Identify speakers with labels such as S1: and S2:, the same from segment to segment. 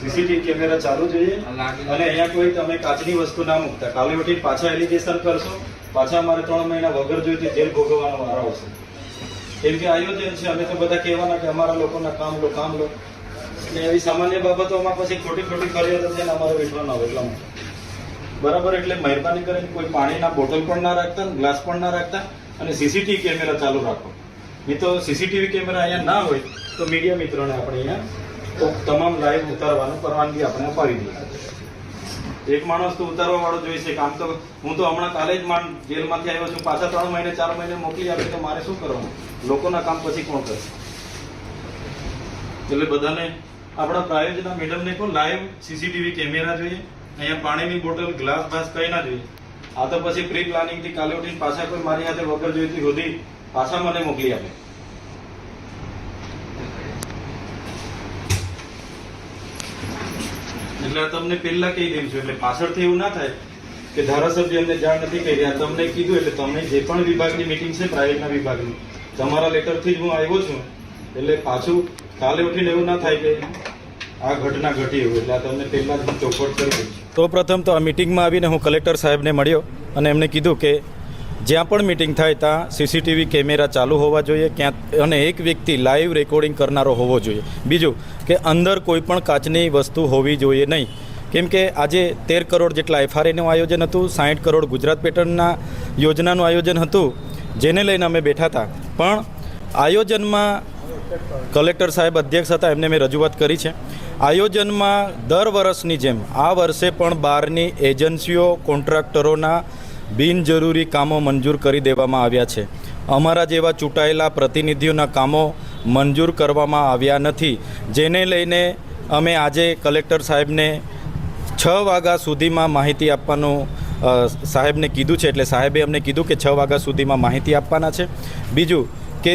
S1: CCTV camera ચાલુ જોઈએ અને અહીંયા કોઈ તમે કાચની વસ્તુ ના મૂકતા. કાલે ઉઠીને પાછા એલિગેશન કરશો, પાછા અમારે 3 મહિના વગર જોઈતી જેલ ભોગવવાનો વારો આવશે. કેમ કે આયોજન છે, અમે તો બધા કહેવાના કે અમારા લોકોના કામ લો. એટલે એવી સામાન્ય બાબતોમાં પછી ખોટી ફરિયાદ છે ને અમારે વેઠવાનો આવે એટલા માટે. બરાબર, એટલે મહેરબાની કરીને કોઈ પાણીના બોટલ પણ ના રાખતા, ગ્લાસ પણ ના રાખતા અને સીસીટીવી કેમેરા ચાલુ રાખો. નહીં તો સીસીટીવી કેમેરા અહીંયા ના હોય તો મીડિયા મિત્રોને આપણે અહીંયા તમામ લાઈવ ઉતારવાનું પરવાનગી આપણે અપાવી દઈએ. એક માણસ તો ઉતારવા વાળો જોઈશે. કામ તો હું તો હમણાં કાલે જ જેલમાંથી આવ્યો છું, પાછા 3 મહિને 4 મહિને મોકલી આપે તો મારે શું કરવાનું? લોકોના કામ પછી કોણ કરશે? એટલે બધાને આપણા પ્રાયોજના મેડમને કહો લાઈવ સીસીટીવી કેમેરા જોઈએ. અહીંયા પાણીની બોટલ, ગ્લાસ બાસ કઈ ના જોઈએ. આ તો પછી પ્રી પ્લાનિંગ થી કાલે ઉઠીને પાછા કોઈ મારી હાથે વગર જોઈતી હોધી પાછા મને મોકલી આપે. એટલે તમને પહેલા કહી દઉં છું, એટલે પાછળથી એવું ના થાય કે ધારાસભ્ય અમને જાણ નથી કરી. આ તમને કીધું એટલે તમને જે પણ વિભાગની મિટિંગ છે, પ્રાઇવેટના વિભાગની, તમારા લેટરથી જ હું આવ્યો છું. એટલે પાછું કાલે ઉઠીને એવું ના થાય કે આ ઘટના ઘટી એવું. એટલે આ તમને પહેલા જ હું ચોખવટ કરી દઉં છું. તો પ્રથમ તો આ મિટિંગમાં આવીને હું કલેક્ટર સાહેબને મળ્યો અને એમને કીધું કે જ્યાં પણ મિટિંગ થાય ત્યાં સીસીટીવી કેમેરા ચાલુ હોવા જોઈએ, અને એક વ્યક્તિ લાઈવ રેકોર્ડિંગ કરનારો હોવો જોઈએ. બીજું કે અંદર કોઈ પણ કાચની વસ્તુ હોવી જોઈએ નહીં. કેમ કે આજે 13 કરોડ જેટલા FRAનું આયોજન હતું, 60 કરોડ ગુજરાત પેટર્નના યોજનાનું આયોજન હતું, જેને લઈને અમે બેઠા હતા. પણ આયોજનમાં કલેક્ટર સાહેબ અધ્યક્ષ હતા, એમને મેં રજૂઆત કરી છે. આયોજનમાં દર વર્ષની જેમ આ વર્ષે પણ બહારની એજન્સીઓ, કોન્ટ્રાક્ટરોના બિનજરૂરી કામો મંજૂર કરી દેવામાં આવ્યા છે. અમારા જેવા ચૂંટાયેલા પ્રતિનિધિઓના કામો મંજૂર કરવામાં આવ્યા નથી, જેને લઈને અમે આજે કલેક્ટર સાહેબને 6 વાગ્યા સુધીમાં માહિતી આપવાનું સાહેબને કીધું છે. એટલે સાહેબે અમને કીધું કે 6 વાગ્યા સુધીમાં માહિતી આપવાના છે. બીજું કે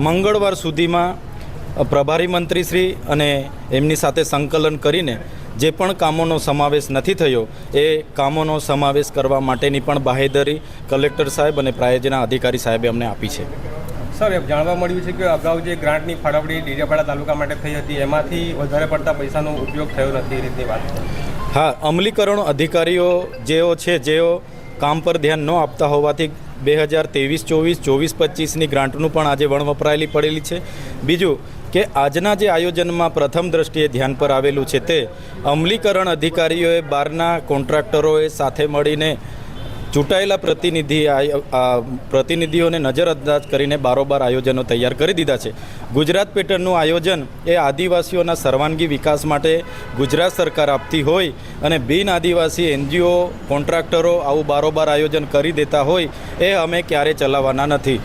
S1: મંગળવાર સુધીમાં પ્રભારી મંત્રીશ્રી અને એમની સાથે સંકલન કરીને જે પણ કામોનો સમાવેશ નથી થયો એ કામોનો સમાવેશ કરવા માટેની પણ બાહેધરી કલેક્ટર સાહેબ અને પ્રાયોજના અધિકારી સાહેબે અમને આપી છે.
S2: સર, એ જાણવા મળ્યું છે કે અગાઉ જે ગ્રાન્ટની ફાળવણી ડેડિયાપાડા તાલુકા માટે થઈ હતી એમાંથી વધારે પડતા પૈસાનો ઉપયોગ થયો નથી, એ રીતની વાત.
S1: હા, અમલીકરણ અધિકારીઓ જેઓ કામ પર ધ્યાન ન આપતા હોવાથી 2023-24, 24-25ની ગ્રાન્ટનું પણ આજે વપરાયેલી પડેલી છે. બીજું કે આજના જે આયોજનમાં પ્રથમ દ્રષ્ટિએ ધ્યાન પર આવેલું છે તે અમલીકરણ અધિકારીઓએ બહારના કોન્ટ્રાક્ટરોએ સાથે મળીને ચૂંટાયેલા પ્રતિનિધિઓને નજરઅંદાજ કરીને બારોબાર આયોજનો તૈયાર કરી દીધા છે. ગુજરાત પેટર્નનું આયોજન એ આદિવાસીઓના સર્વાંગી વિકાસ માટે ગુજરાત સરકાર આપતી હોય અને બિન આદિવાસી NGO, કોન્ટ્રાક્ટરો આવું બારોબાર આયોજન કરી દેતા હોય એ અમે ક્યારે ચલાવવાના નથી.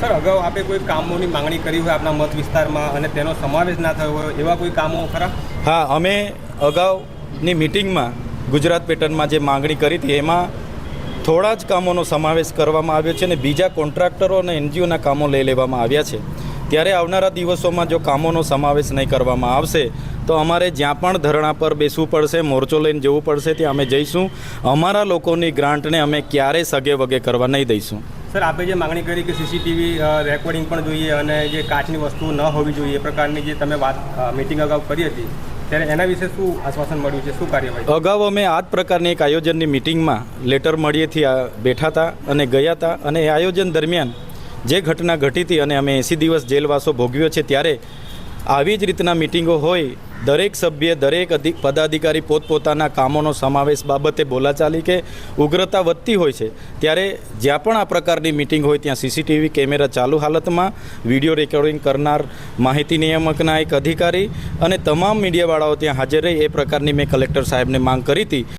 S2: સર, અગાઉ આપે કોઈ કામોની માંગણી કરી હોય આપણા મત વિસ્તારમાં અને તેનો સમાવેશ ના થયો હોય એવા કોઈ કામો ખરા? હા,
S1: અમે અગાઉની મિટિંગમાં ગુજરાત પેટર્નમાં જે માંગણી કરી હતી એમાં થોડા જ કામોનો સમાવેશ કરવામાં આવ્યો છે અને બીજા કોન્ટ્રાક્ટરો અને NGOના કામો લઈ લેવામાં આવ્યા છે. ત્યારે આવનારા દિવસોમાં જો કામોનો સમાવેશ નહીં કરવામાં આવશે તો અમારે જ્યાં પણ ધરણા પર બેસવું પડશે, મોરચો લઈને જવું પડશે, ત્યાં અમે જઈશું. અમારા લોકોની ગ્રાન્ટને અમે ક્યારેય સગે વગે કરવા નહીં દઈશું.
S2: સર, આપે જે માંગણી કરી કે સીસીટીવી રેકોર્ડિંગ પણ જોઈએ અને જે કાચની વસ્તુ ન હોવી જોઈએ એ પ્રકારની જે તમે વાત મિટિંગ અગાઉ કરી હતી ત્યારે એના વિશે શું આશ્વાસન મળ્યું છે, શું કાર્યવાહી?
S1: અગાઉ અમે આ જ પ્રકારની એક આયોજનની મિટિંગમાં લેટર મળીએથી બેઠા હતા અને ગયા હતા. અને એ આયોજન દરમિયાન જે ઘટના ઘટી હતી અને અમે 80 દિવસ જેલવાસો ભોગવ્યો છે ત્યારે આવી જ રીતના મિટિંગો હોય, દરેક સભ્ય, દરેક પદાધિકારી પોતપોતાના કામોનો સમાવેશ બાબતે બોલાચાલી કે ઉગ્રતા વધતી હોય છે ત્યારે જ્યાં પણ આ પ્રકારની મિટિંગ હોય ત્યાં સીસીટીવી કેમેરા ચાલુ હાલતમાં વિડીયો રેકોર્ડિંગ કરનાર માહિતી નિયામકના એક અધિકારી અને તમામ મીડિયાવાળાઓ ત્યાં હાજર રહે એ પ્રકારની મેં કલેક્ટર સાહેબને માંગ કરી હતી.